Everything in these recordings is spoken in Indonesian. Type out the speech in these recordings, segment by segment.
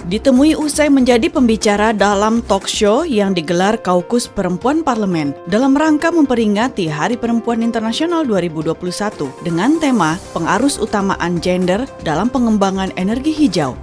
Ditemui usai menjadi pembicara dalam talk show yang digelar Kaukus Perempuan Parlemen dalam rangka memperingati Hari Perempuan Internasional 2021 dengan tema Pengarus Utamaan Gender dalam Pengembangan Energi Hijau.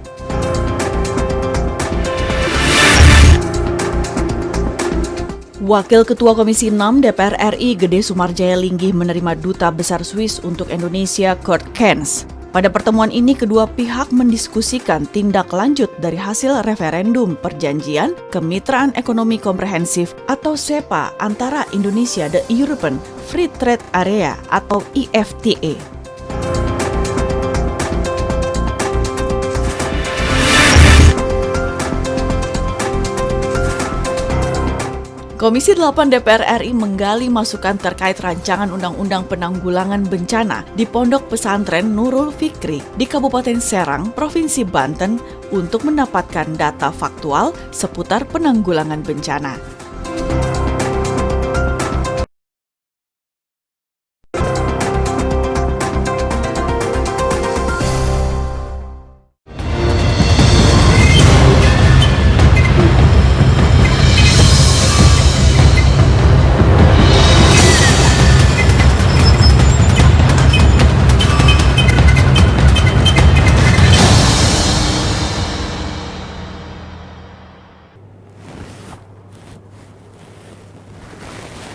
Wakil Ketua Komisi 6 DPR RI Gede Sumarjaya Linggih menerima Duta Besar Swiss untuk Indonesia Kurt Kens. Pada pertemuan ini, kedua pihak mendiskusikan tindak lanjut dari hasil referendum Perjanjian Kemitraan Ekonomi Komprehensif atau SEPA antara Indonesia dan European Free Trade Area atau EFTA. Komisi 8 DPR RI menggali masukan terkait rancangan Undang-Undang Penanggulangan Bencana di Pondok Pesantren Nurul Fikri di Kabupaten Serang, Provinsi Banten untuk mendapatkan data faktual seputar penanggulangan bencana.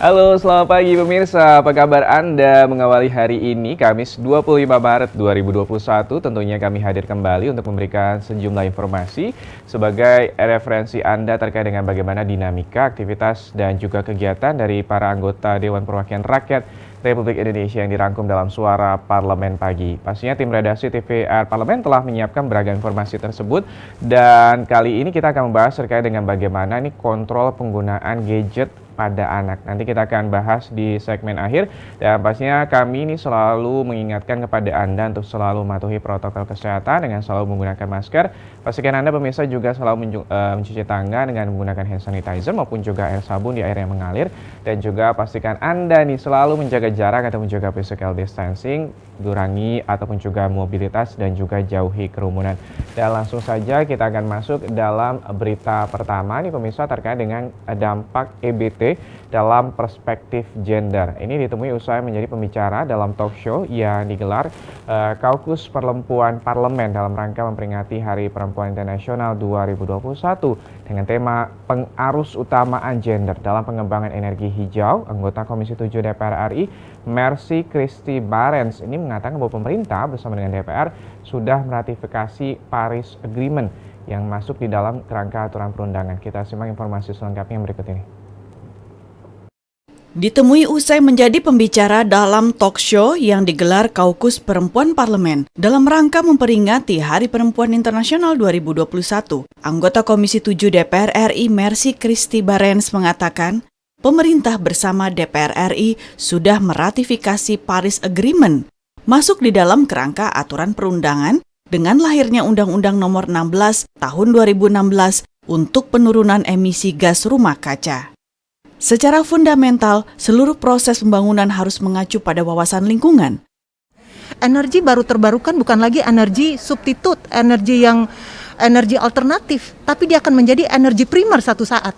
Halo, selamat pagi pemirsa. Apa kabar Anda mengawali hari ini, Kamis 25 Maret 2021? Tentunya kami hadir kembali untuk memberikan sejumlah informasi sebagai referensi Anda terkait dengan bagaimana dinamika, aktivitas, dan juga kegiatan dari para anggota Dewan Perwakilan Rakyat Republik Indonesia yang dirangkum dalam Suara Parlemen Pagi. Pastinya tim redaksi TVR Parlemen telah menyiapkan beragam informasi tersebut, dan kali ini kita akan membahas terkait dengan bagaimana kontrol penggunaan gadget pada anak. Nanti kita akan bahas di segmen akhir, dan pastinya kami ini selalu mengingatkan kepada Anda untuk selalu mematuhi protokol kesehatan dengan selalu menggunakan masker. Pastikan Anda pemirsa juga selalu mencuci tangan dengan menggunakan hand sanitizer maupun juga air sabun di air yang mengalir, dan juga pastikan Anda nih selalu menjaga jarak atau menjaga physical distancing, kurangi ataupun juga mobilitas dan juga jauhi kerumunan. Dan langsung saja kita akan masuk dalam berita pertama nih pemirsa terkait dengan dampak EBT dalam perspektif gender. Ini ditemui usai menjadi pembicara dalam talk show yang digelar Kaukus Perempuan Parlemen dalam rangka memperingati Hari Perempuan Internasional 2021 dengan tema Pengarus Utamaan Gender dalam Pengembangan Energi Hijau. Anggota Komisi 7 DPR RI Mercy Christy Barens ini mengatakan bahwa pemerintah bersama dengan DPR sudah meratifikasi Paris Agreement yang masuk di dalam kerangka aturan perundangan. Kita simak informasi selengkapnya yang berikut ini. Ditemui usai menjadi pembicara dalam talk show yang digelar Kaukus Perempuan Parlemen dalam rangka memperingati Hari Perempuan Internasional 2021, anggota Komisi 7 DPR RI Mercy Christy Barens mengatakan, pemerintah bersama DPR RI sudah meratifikasi Paris Agreement, masuk di dalam kerangka aturan perundangan dengan lahirnya Undang-Undang Nomor 16 Tahun 2016 untuk penurunan emisi gas rumah kaca. Secara fundamental, seluruh proses pembangunan harus mengacu pada wawasan lingkungan. Energi baru terbarukan bukan lagi energi substitut, energi alternatif, tapi dia akan menjadi energi primer satu saat.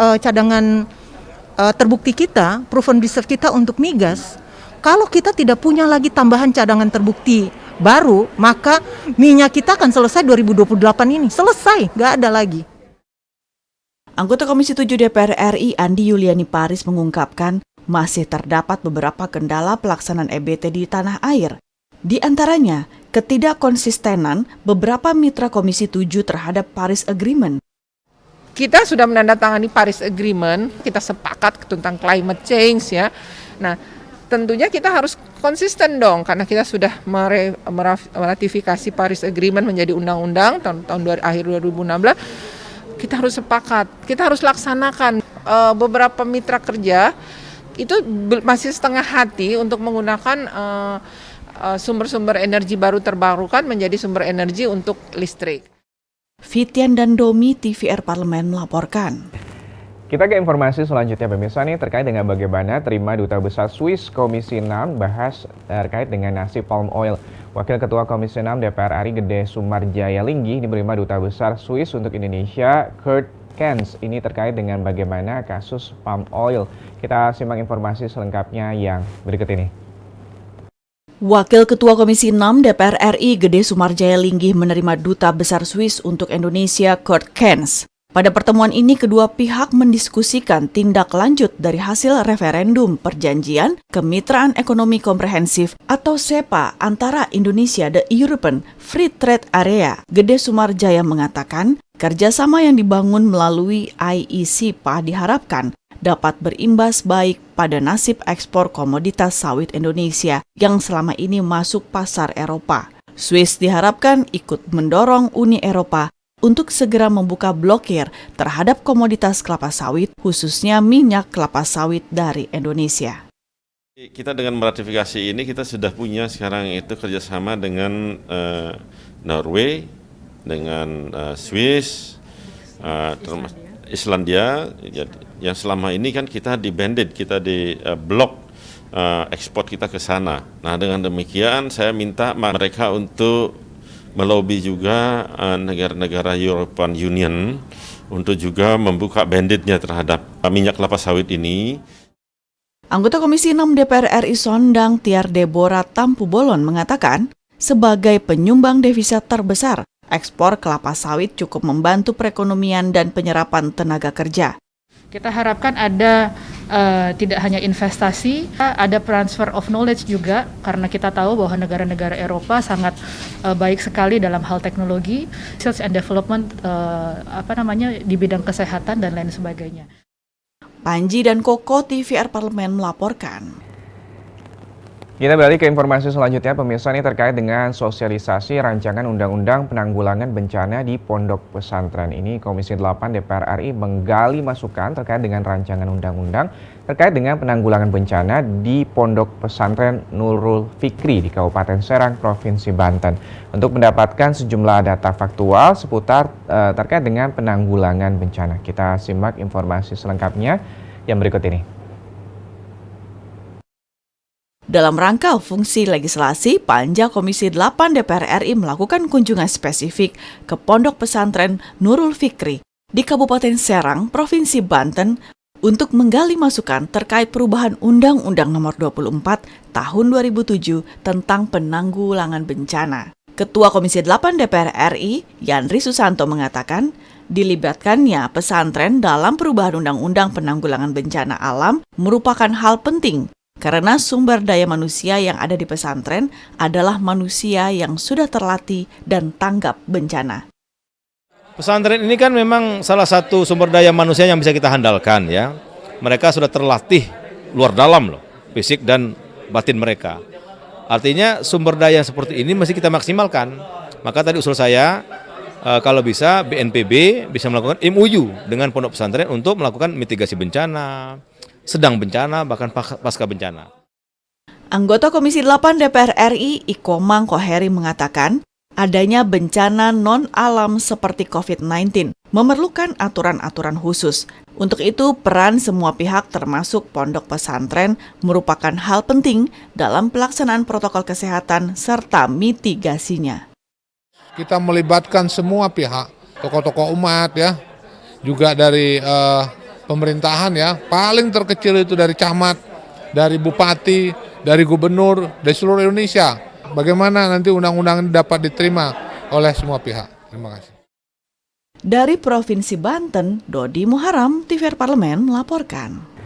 Cadangan terbukti kita, proven reserve kita untuk migas, kalau kita tidak punya lagi tambahan cadangan terbukti baru, maka minyak kita akan selesai 2028 ini. Selesai, nggak ada lagi. Anggota Komisi 7 DPR RI Andi Yuliani Paris mengungkapkan masih terdapat beberapa kendala pelaksanaan EBT di tanah air. Di antaranya, ketidakkonsistenan beberapa mitra Komisi 7 terhadap Paris Agreement. Kita sudah menandatangani Paris Agreement, kita sepakat tentang climate change ya. Nah, tentunya kita harus konsisten dong, karena kita sudah meratifikasi Paris Agreement menjadi undang-undang akhir 2016. Kita harus sepakat, kita harus laksanakan. Beberapa mitra kerja itu masih setengah hati untuk menggunakan sumber-sumber energi baru terbarukan menjadi sumber energi untuk listrik. Fitian dan Domi TVR Parlemen melaporkan. Kita ke informasi selanjutnya pemirsa nih terkait dengan bagaimana terima Duta Besar Swiss Komisi 6 bahas terkait dengan nasib palm oil. Wakil Ketua Komisi 6 DPR RI Gede Sumarjaya Linggih diterima Duta Besar Swiss untuk Indonesia Kurt Kens. Ini terkait dengan bagaimana kasus palm oil. Kita simak informasi selengkapnya yang berikut ini. Wakil Ketua Komisi 6 DPR RI Gede Sumarjaya Linggih menerima Duta Besar Swiss untuk Indonesia Kurt Kens. Pada pertemuan ini, kedua pihak mendiskusikan tindak lanjut dari hasil referendum Perjanjian Kemitraan Ekonomi Komprehensif atau SEPA antara Indonesia dan European Free Trade Area. Gede Sumarjaya mengatakan, kerjasama yang dibangun melalui IECPA diharapkan dapat berimbas baik pada nasib ekspor komoditas sawit Indonesia yang selama ini masuk pasar Eropa. Swiss diharapkan ikut mendorong Uni Eropa untuk segera membuka blokir terhadap komoditas kelapa sawit, khususnya minyak kelapa sawit dari Indonesia. Kita dengan meratifikasi ini kita sudah punya sekarang itu kerjasama dengan Norway, dengan Swiss, Islandia, yang selama ini kan kita di-banded, kita di blok ekspor kita ke sana. Nah dengan demikian saya minta mereka untuk melobi juga negara-negara European Union untuk juga membuka banditnya terhadap minyak kelapa sawit ini. Anggota Komisi 6 DPR RI Sondang Tiar Deborah Tampubolon mengatakan, sebagai penyumbang devisa terbesar, ekspor kelapa sawit cukup membantu perekonomian dan penyerapan tenaga kerja. Kita harapkan ada tidak hanya investasi, ada transfer of knowledge juga, karena kita tahu bahwa negara-negara Eropa sangat baik sekali dalam hal teknologi, research and development, di bidang kesehatan dan lain sebagainya. Panji dan Koko TVR Parlemen melaporkan. Kita beralih ke informasi selanjutnya pemirsa ini terkait dengan sosialisasi rancangan Undang-Undang Penanggulangan Bencana di Pondok Pesantren. Ini Komisi 8 DPR RI menggali masukan terkait dengan rancangan undang-undang terkait dengan penanggulangan bencana di Pondok Pesantren Nurul Fikri di Kabupaten Serang, Provinsi Banten untuk mendapatkan sejumlah data faktual seputar terkait dengan penanggulangan bencana. Kita simak informasi selengkapnya yang berikut ini. Dalam rangka fungsi legislasi, Panja Komisi 8 DPR RI melakukan kunjungan spesifik ke Pondok Pesantren Nurul Fikri di Kabupaten Serang, Provinsi Banten untuk menggali masukan terkait perubahan Undang-Undang Nomor 24 Tahun 2007 tentang penanggulangan bencana. Ketua Komisi 8 DPR RI, Yandri Susanto mengatakan, dilibatkannya pesantren dalam perubahan Undang-Undang Penanggulangan Bencana Alam merupakan hal penting karena sumber daya manusia yang ada di pesantren adalah manusia yang sudah terlatih dan tanggap bencana. Pesantren ini kan memang salah satu sumber daya manusia yang bisa kita handalkan ya. Mereka sudah terlatih luar dalam loh, fisik dan batin mereka. Artinya sumber daya seperti ini mesti kita maksimalkan. Maka tadi usul saya kalau bisa BNPB bisa melakukan MOU dengan pondok pesantren untuk melakukan mitigasi bencana, sedang bencana, bahkan pasca bencana. Anggota Komisi 8 DPR RI, Iko Mangkoheri mengatakan, adanya bencana non-alam seperti COVID-19 memerlukan aturan-aturan khusus. Untuk itu, peran semua pihak termasuk pondok pesantren merupakan hal penting dalam pelaksanaan protokol kesehatan serta mitigasinya. Kita melibatkan semua pihak, tokoh-tokoh umat ya, juga dari pemerintahan ya, paling terkecil itu dari camat, dari bupati, dari gubernur, dari seluruh Indonesia. Bagaimana nanti undang-undang ini dapat diterima oleh semua pihak. Terima kasih. Dari Provinsi Banten, Dodi Muharam, TVR Parlemen melaporkan.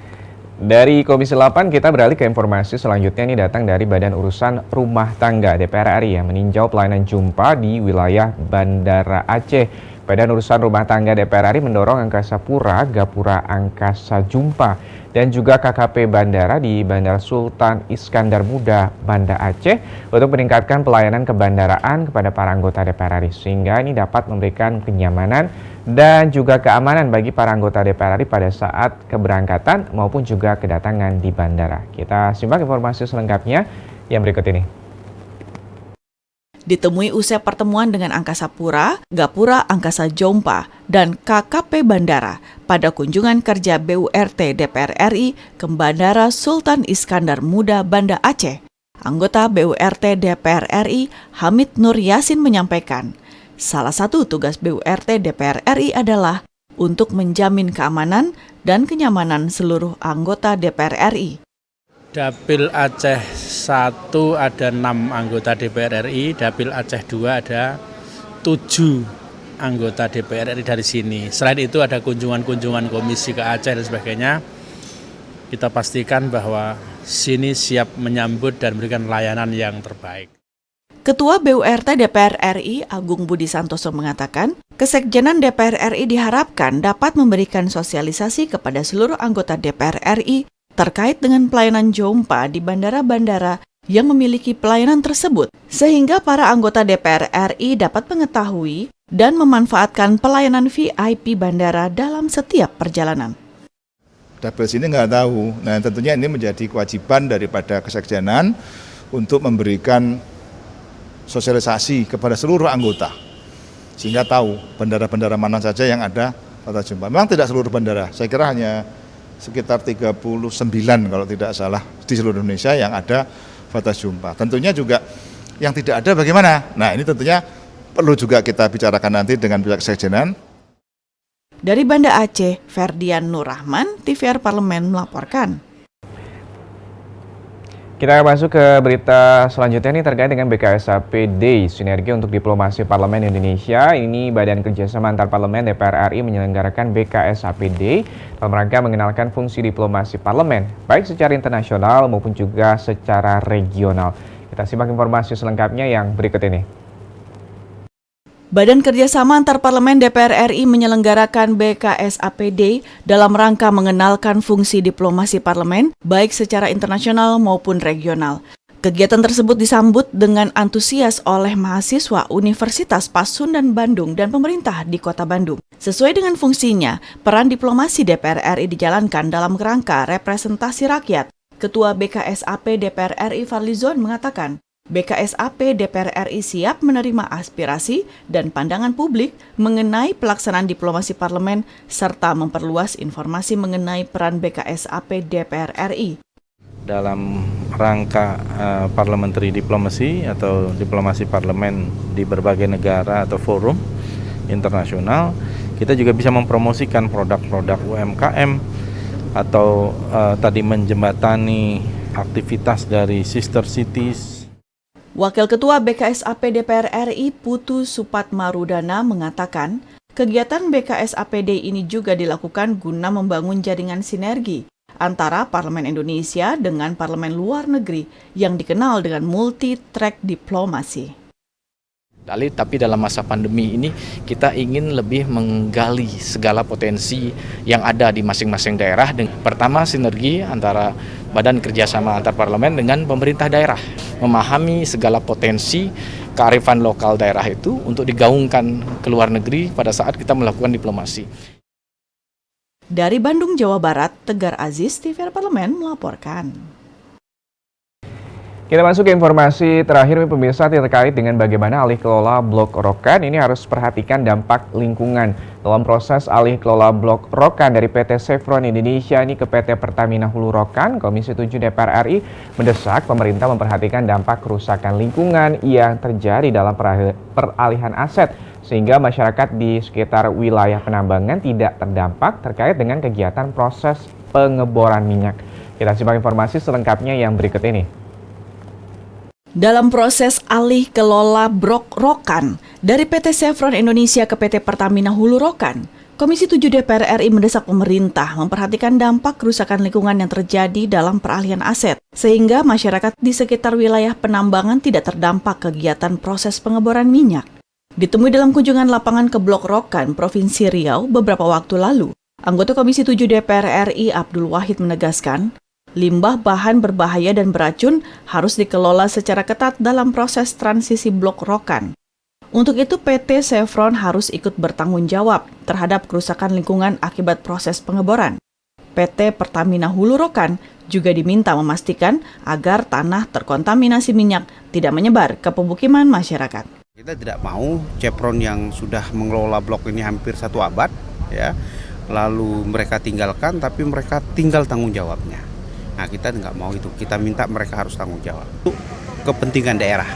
Dari Komisi 8 kita beralih ke informasi selanjutnya ini datang dari Badan Urusan Rumah Tangga DPR RI yang meninjau pelayanan jumpa di wilayah Bandara Aceh. Badan Urusan Rumah Tangga DPR RI mendorong Angkasa Pura, Gapura Angkasa Jumpa, dan juga KKP Bandara di Bandara Sultan Iskandar Muda, Banda Aceh untuk meningkatkan pelayanan kebandaraan kepada para anggota DPR RI sehingga ini dapat memberikan kenyamanan dan juga keamanan bagi para anggota DPR RI pada saat keberangkatan maupun juga kedatangan di bandara. Kita simak informasi selengkapnya yang berikut ini. ditemui usai pertemuan dengan Angkasa Pura, Gapura Angkasa Jompa, dan KKP Bandara pada kunjungan kerja BURT DPR RI ke Bandara Sultan Iskandar Muda, Banda Aceh. Anggota BURT DPR RI, Hamid Nur Yasin menyampaikan, salah satu tugas BURT DPR RI adalah untuk menjamin keamanan dan kenyamanan seluruh anggota DPR RI. Dapil Aceh 1 ada 6 anggota DPR RI, Dapil Aceh 2 ada 7 anggota DPR RI dari sini. Selain itu ada kunjungan-kunjungan komisi ke Aceh dan sebagainya. Kita pastikan bahwa sini siap menyambut dan memberikan layanan yang terbaik. Ketua BURT DPR RI Agung Budi Santoso mengatakan, Kesekjenan DPR RI diharapkan dapat memberikan sosialisasi kepada seluruh anggota DPR RI terkait dengan pelayanan jompa di bandara-bandara yang memiliki pelayanan tersebut, sehingga para anggota DPR RI dapat mengetahui dan memanfaatkan pelayanan VIP bandara dalam setiap perjalanan. Dapil sini nggak tahu, nah tentunya ini menjadi kewajiban daripada Kesekjenan untuk memberikan sosialisasi kepada seluruh anggota, sehingga tahu bandara-bandara mana saja yang ada tata jompa. Memang tidak seluruh bandara, saya kira hanya sekitar 39 kalau tidak salah di seluruh Indonesia yang ada batas jumpa. Tentunya juga yang tidak ada bagaimana? Nah ini tentunya perlu juga kita bicarakan nanti dengan pihak Kesekjenan. Dari Banda Aceh, Ferdian Nur Rahman, TVR Parlemen melaporkan. Kita masuk ke berita selanjutnya ini terkait dengan BKSAP Day, Sinergi untuk Diplomasi Parlemen Indonesia. Ini Badan Kerjasama Antar Parlemen DPR RI menyelenggarakan BKSAP Day dalam rangka mengenalkan fungsi diplomasi parlemen, baik secara internasional maupun juga secara regional. Kita simak informasi selengkapnya yang berikut ini. Badan Kerjasama Antar Parlemen DPR RI menyelenggarakan BKSAP Day dalam rangka mengenalkan fungsi diplomasi parlemen, baik secara internasional maupun regional. Kegiatan tersebut disambut dengan antusias oleh mahasiswa Universitas Pasundan Bandung dan pemerintah di Kota Bandung. Sesuai dengan fungsinya, peran diplomasi DPR RI dijalankan dalam kerangka representasi rakyat. Ketua BKSAP DPR RI Fadlizon mengatakan, BKSAP DPR RI siap menerima aspirasi dan pandangan publik mengenai pelaksanaan diplomasi parlemen serta memperluas informasi mengenai peran BKSAP DPR RI. Dalam rangka parliamentary diplomacy atau diplomasi parlemen di berbagai negara atau forum internasional, kita juga bisa mempromosikan produk-produk UMKM atau tadi menjembatani aktivitas dari sister cities. Wakil Ketua BKSAP DPR RI Putu Supatmarudana mengatakan, kegiatan BKSAP Day ini juga dilakukan guna membangun jaringan sinergi antara Parlemen Indonesia dengan Parlemen luar negeri yang dikenal dengan multi-track diplomasi. Tapi dalam masa pandemi ini kita ingin lebih menggali segala potensi yang ada di masing-masing daerah. Pertama, sinergi antara Badan Kerjasama Antar Parlemen dengan pemerintah daerah. Memahami segala potensi kearifan lokal daerah itu untuk digaungkan ke luar negeri pada saat kita melakukan diplomasi. Dari Bandung, Jawa Barat, Tegar Aziz, TVR Parlemen melaporkan. Kita masuk ke informasi terakhir pemirsa terkait dengan bagaimana alih kelola Blok Rokan. Ini harus perhatikan dampak lingkungan dalam proses alih kelola Blok Rokan dari PT Chevron Indonesia ini ke PT Pertamina Hulu Rokan. Komisi 7 DPR RI mendesak pemerintah memperhatikan dampak kerusakan lingkungan yang terjadi dalam peralihan aset sehingga masyarakat di sekitar wilayah penambangan tidak terdampak terkait dengan kegiatan proses pengeboran minyak. Kita simak informasi selengkapnya yang berikut ini. Dalam proses alih kelola Blok Rokan dari PT Chevron Indonesia ke PT Pertamina Hulu Rokan, Komisi 7 DPR RI mendesak pemerintah memperhatikan dampak kerusakan lingkungan yang terjadi dalam peralihan aset, sehingga masyarakat di sekitar wilayah penambangan tidak terdampak kegiatan proses pengeboran minyak. Ditemui dalam kunjungan lapangan ke Blok Rokan, Provinsi Riau beberapa waktu lalu, anggota Komisi 7 DPR RI Abdul Wahid menegaskan, limbah bahan berbahaya dan beracun harus dikelola secara ketat dalam proses transisi Blok Rokan. Untuk itu PT Chevron harus ikut bertanggung jawab terhadap kerusakan lingkungan akibat proses pengeboran. PT Pertamina Hulu Rokan juga diminta memastikan agar tanah terkontaminasi minyak tidak menyebar ke pemukiman masyarakat. Kita tidak mau Chevron yang sudah mengelola blok ini hampir 1 abad, ya, lalu mereka tinggalkan, tapi mereka tinggal tanggung jawabnya. Nah, kita nggak mau itu. Kita minta mereka harus tanggung jawab. Itu kepentingan daerah,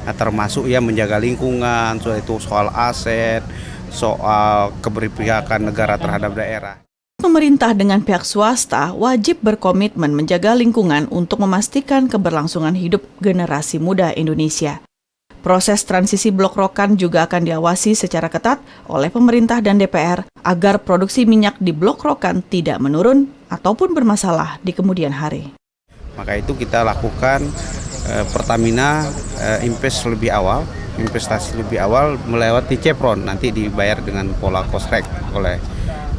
nah, termasuk ya menjaga lingkungan, soal aset, soal keberpihakan negara terhadap daerah. Pemerintah dengan pihak swasta wajib berkomitmen menjaga lingkungan untuk memastikan keberlangsungan hidup generasi muda Indonesia. Proses transisi blok Rokan juga akan diawasi secara ketat oleh pemerintah dan DPR agar produksi minyak di blok Rokan tidak menurun ataupun bermasalah di kemudian hari. Maka itu kita lakukan Pertamina investasi lebih awal melewati Chevron, nanti dibayar dengan pola kosrek oleh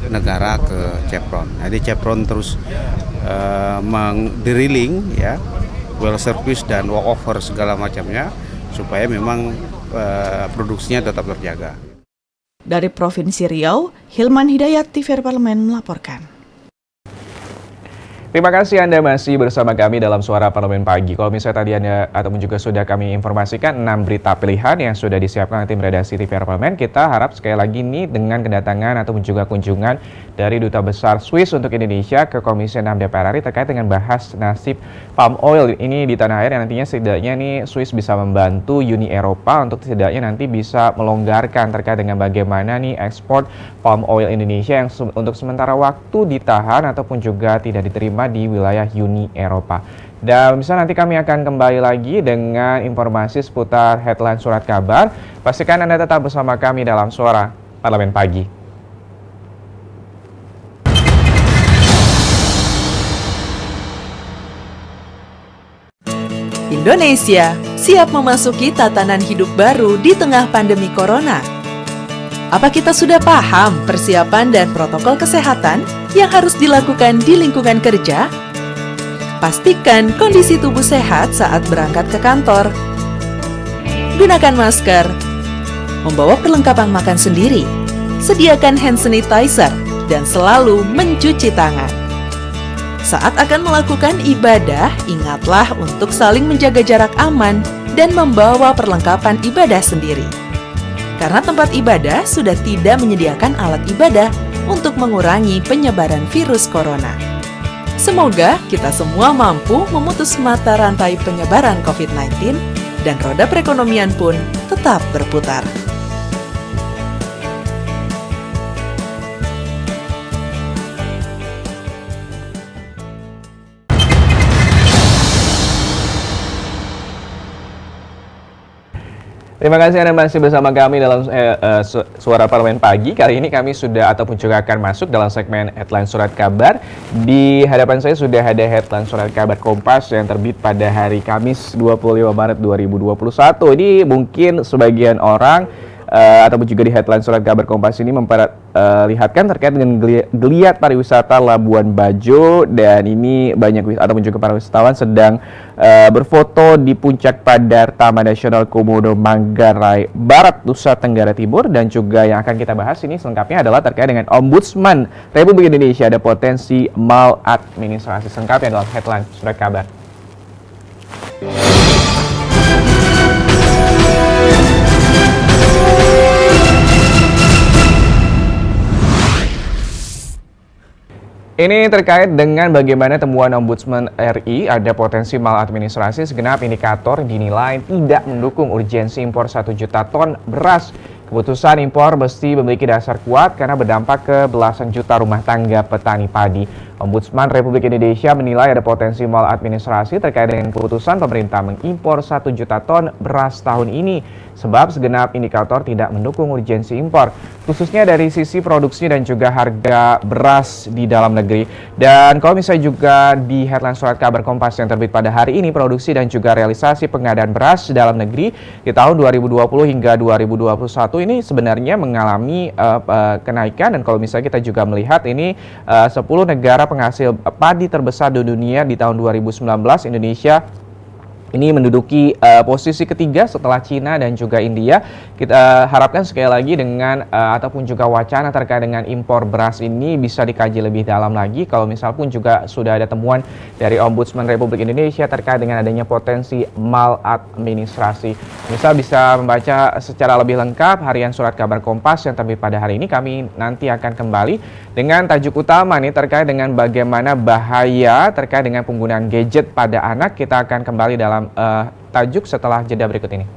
negara ke Chevron. Jadi Chevron terus mendrilling, ya, well service dan walkover segala macamnya supaya memang produksinya tetap terjaga. Dari Provinsi Riau, Hilman Hidayat, TVRI Parlemen melaporkan. Terima kasih Anda masih bersama kami dalam Suara Parlemen Pagi. Kalau misalnya tadi Anda ataupun juga sudah kami informasikan 6 berita pilihan yang sudah disiapkan tim redaksi TVRI Parlemen, kita harap sekali lagi nih dengan kedatangan ataupun juga kunjungan dari Duta Besar Swiss untuk Indonesia ke Komisi 6 DPR RI terkait dengan bahas nasib palm oil ini di tanah air, yang nantinya setidaknya nih Swiss bisa membantu Uni Eropa untuk setidaknya nanti bisa melonggarkan terkait dengan bagaimana nih ekspor palm oil Indonesia yang untuk sementara waktu ditahan ataupun juga tidak diterima di wilayah Uni Eropa. Dan bisa nanti kami akan kembali lagi dengan informasi seputar headline surat kabar. Pastikan Anda tetap bersama kami dalam Suara Parlemen Pagi. Indonesia siap memasuki tatanan hidup baru di tengah pandemi corona. Apa kita sudah paham persiapan dan protokol kesehatan yang harus dilakukan di lingkungan kerja? Pastikan kondisi tubuh sehat saat berangkat ke kantor. Gunakan masker. Membawa perlengkapan makan sendiri. Sediakan hand sanitizer dan selalu mencuci tangan. Saat akan melakukan ibadah, ingatlah untuk saling menjaga jarak aman dan membawa perlengkapan ibadah sendiri. Karena tempat ibadah sudah tidak menyediakan alat ibadah untuk mengurangi penyebaran virus corona. Semoga kita semua mampu memutus mata rantai penyebaran COVID-19 dan roda perekonomian pun tetap berputar. Terima kasih Anda masih bersama kami dalam Suara Parlemen Pagi. Kali ini kami sudah ataupun juga akan masuk dalam segmen headline surat kabar. Di hadapan saya sudah ada headline surat kabar Kompas yang terbit pada hari Kamis 25 Maret 2021. Ini mungkin sebagian orang ataupun juga di headline surat kabar Kompas ini memperlihatkan terkait dengan geliat pariwisata Labuan Bajo, dan ini banyak ataupun juga para wisatawan sedang berfoto di puncak Padar Taman Nasional Komodo Manggarai Barat, Nusa Tenggara Timur. Dan juga yang akan kita bahas ini selengkapnya adalah terkait dengan Ombudsman Republik Indonesia, ada potensi maladministrasi. Selengkapnya dalam headline surat kabar. Ini terkait dengan bagaimana temuan Ombudsman RI ada potensi maladministrasi. Segenap indikator dinilai tidak mendukung urgensi impor 1 juta ton beras. Keputusan impor mesti memiliki dasar kuat karena berdampak ke belasan juta rumah tangga petani padi. Ombudsman Republik Indonesia menilai ada potensi maladministrasi terkait dengan keputusan pemerintah mengimpor 1 juta ton beras tahun ini, sebab segenap indikator tidak mendukung urgensi impor, khususnya dari sisi produksi dan juga harga beras di dalam negeri. Dan kalau misalnya juga di headline surat kabar Kompas yang terbit pada hari ini, produksi dan juga realisasi pengadaan beras di dalam negeri di tahun 2020 hingga 2021 ini sebenarnya mengalami kenaikan. Dan kalau misalnya kita juga melihat ini 10 negara penghasil padi terbesar di dunia di tahun 2019, Indonesia Ini menduduki posisi ketiga setelah Cina dan juga India. Kita harapkan sekali lagi dengan ataupun juga wacana terkait dengan impor beras ini bisa dikaji lebih dalam lagi. Kalau misal pun juga sudah ada temuan dari Ombudsman Republik Indonesia terkait dengan adanya potensi maladministrasi. Misal bisa membaca secara lebih lengkap harian Surat Kabar Kompas yang terbit pada hari ini. Kami nanti akan kembali dengan tajuk utama nih terkait dengan bagaimana bahaya terkait dengan penggunaan gadget pada anak. Kita akan kembali dalam tajuk setelah jeda berikut ini.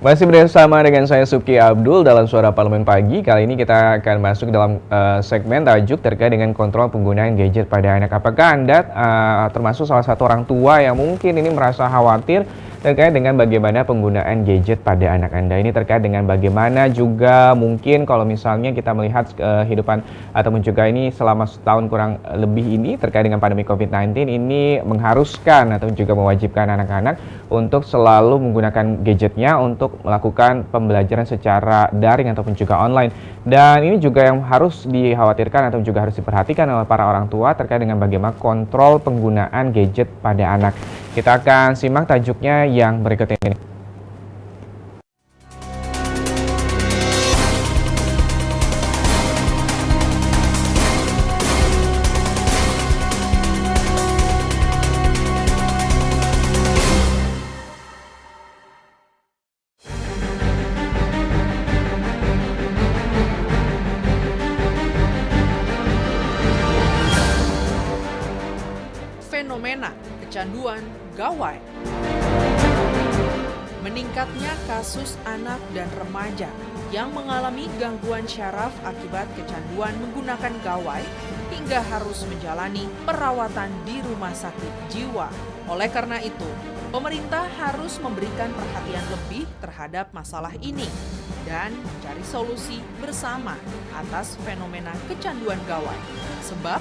Masih bersama dengan saya Subki Abdul dalam Suara Parlemen Pagi. Kali ini kita akan masuk dalam segmen tajuk terkait dengan kontrol penggunaan gadget pada anak. Apakah Anda termasuk salah satu orang tua yang mungkin ini merasa khawatir terkait dengan bagaimana penggunaan gadget pada anak Anda? Ini terkait dengan bagaimana juga mungkin kalau misalnya kita melihat kehidupan ataupun juga ini selama setahun kurang lebih ini terkait dengan pandemi COVID-19 ini mengharuskan atau juga mewajibkan anak-anak untuk selalu menggunakan gadgetnya untuk melakukan pembelajaran secara daring ataupun juga online. Dan ini juga yang harus dikhawatirkan atau juga harus diperhatikan oleh para orang tua terkait dengan bagaimana kontrol penggunaan gadget pada anak. Kita akan simak tajuknya yang berikut ini. Fenomena kecanduan gawai. Meningkatnya kasus anak dan remaja yang mengalami gangguan syaraf akibat kecanduan menggunakan gawai hingga harus menjalani perawatan di rumah sakit jiwa. Oleh karena itu, pemerintah harus memberikan perhatian lebih terhadap masalah ini dan mencari solusi bersama atas fenomena kecanduan gawai. Sebab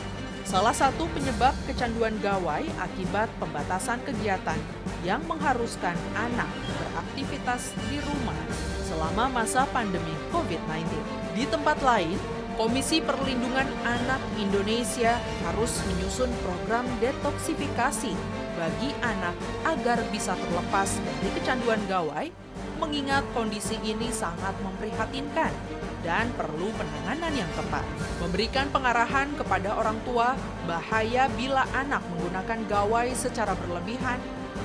salah satu penyebab kecanduan gawai akibat pembatasan kegiatan yang mengharuskan anak beraktivitas di rumah selama masa pandemi COVID-19. Di tempat lain, Komisi Perlindungan Anak Indonesia harus menyusun program detoksifikasi bagi anak agar bisa terlepas dari kecanduan gawai, mengingat kondisi ini sangat memprihatinkan dan perlu penanganan yang tepat. Memberikan pengarahan kepada orang tua bahaya bila anak menggunakan gawai secara berlebihan,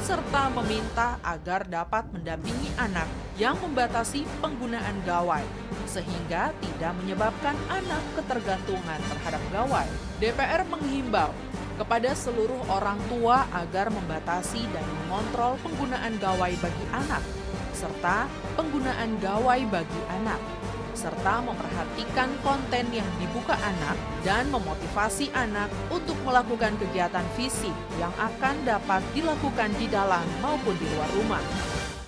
serta meminta agar dapat mendampingi anak yang membatasi penggunaan gawai, sehingga tidak menyebabkan anak ketergantungan terhadap gawai. DPR menghimbau kepada seluruh orang tua agar membatasi dan mengontrol penggunaan gawai bagi anak, serta penggunaan gawai bagi anak, serta memperhatikan konten yang dibuka anak dan memotivasi anak untuk melakukan kegiatan fisik yang akan dapat dilakukan di dalam maupun di luar rumah,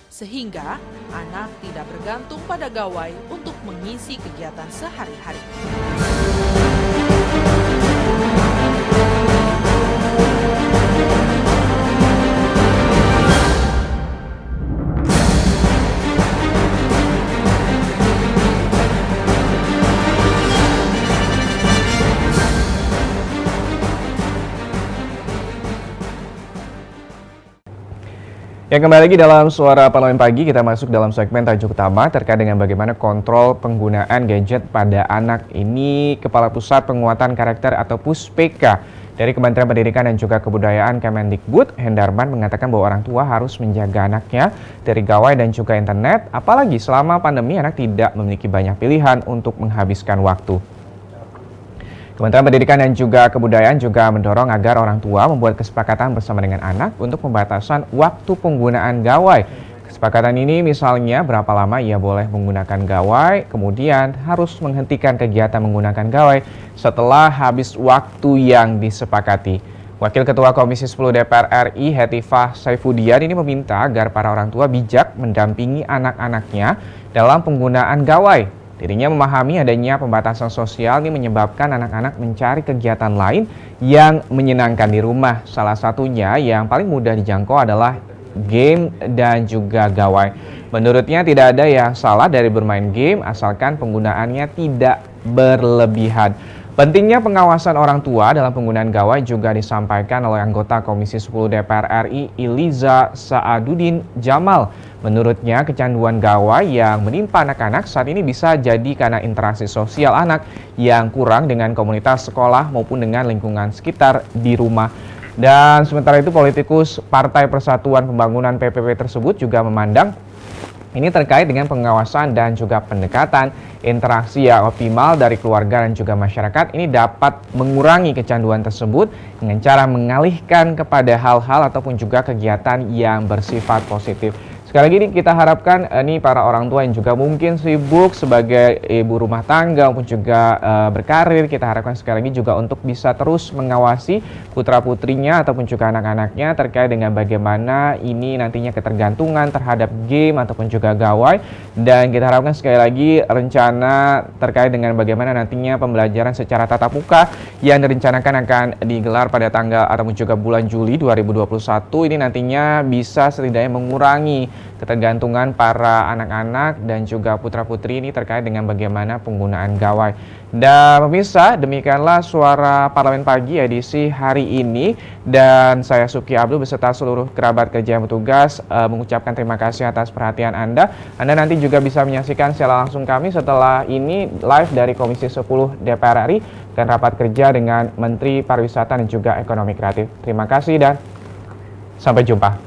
sehingga anak tidak bergantung pada gawai untuk mengisi kegiatan sehari-hari. Ya, kembali lagi dalam Suara Parlemen Pagi, kita masuk dalam segmen tajuk utama terkait dengan bagaimana kontrol penggunaan gadget pada anak. Ini Kepala Pusat Penguatan Karakter atau PUSPK dari Kementerian Pendidikan dan juga Kebudayaan Kemendikbud, Hendarman, mengatakan bahwa orang tua harus menjaga anaknya dari gawai dan juga internet, apalagi selama pandemi anak tidak memiliki banyak pilihan untuk menghabiskan waktu. Kementerian Pendidikan dan juga Kebudayaan juga mendorong agar orang tua membuat kesepakatan bersama dengan anak untuk pembatasan waktu penggunaan gawai. Kesepakatan ini misalnya berapa lama ia boleh menggunakan gawai, kemudian harus menghentikan kegiatan menggunakan gawai setelah habis waktu yang disepakati. Wakil Ketua Komisi 10 DPR RI Hetifah Saifudian ini meminta agar para orang tua bijak mendampingi anak-anaknya dalam penggunaan gawai. Dirinya memahami adanya pembatasan sosial ini menyebabkan anak-anak mencari kegiatan lain yang menyenangkan di rumah. Salah satunya yang paling mudah dijangkau adalah game dan juga gawai. Menurutnya tidak ada yang salah dari bermain game asalkan penggunaannya tidak berlebihan. Pentingnya pengawasan orang tua dalam penggunaan gawai juga disampaikan oleh anggota Komisi 10 DPR RI Iliza Sa'adudin Jamal. Menurutnya kecanduan gawai yang menimpa anak-anak saat ini bisa jadi karena interaksi sosial anak yang kurang dengan komunitas sekolah maupun dengan lingkungan sekitar di rumah. Dan sementara itu politikus Partai Persatuan Pembangunan PPP tersebut juga memandang ini terkait dengan pengawasan dan juga pendekatan interaksi yang optimal dari keluarga dan juga masyarakat ini dapat mengurangi kecanduan tersebut dengan cara mengalihkan kepada hal-hal ataupun juga kegiatan yang bersifat positif. Sekali lagi kita harapkan ini para orang tua yang juga mungkin sibuk sebagai ibu rumah tangga maupun juga berkarir, kita harapkan sekali lagi juga untuk bisa terus mengawasi putra-putrinya ataupun juga anak-anaknya terkait dengan bagaimana ini nantinya ketergantungan terhadap game ataupun juga gawai. Dan kita harapkan sekali lagi rencana terkait dengan bagaimana nantinya pembelajaran secara tatap muka yang direncanakan akan digelar pada tanggal ataupun juga bulan Juli 2021 ini nantinya bisa setidaknya mengurangi ketergantungan para anak-anak dan juga putra-putri ini terkait dengan bagaimana penggunaan gawai. Dan pemirsa, demikianlah Suara Parlemen Pagi edisi hari ini. Dan saya Suki Abdul beserta seluruh kerabat kerja yang bertugas mengucapkan terima kasih atas perhatian Anda. Anda nanti juga bisa menyaksikan secara langsung kami setelah ini live dari Komisi 10 DPR RI dan rapat kerja dengan Menteri Pariwisata dan juga Ekonomi Kreatif. Terima kasih dan sampai jumpa.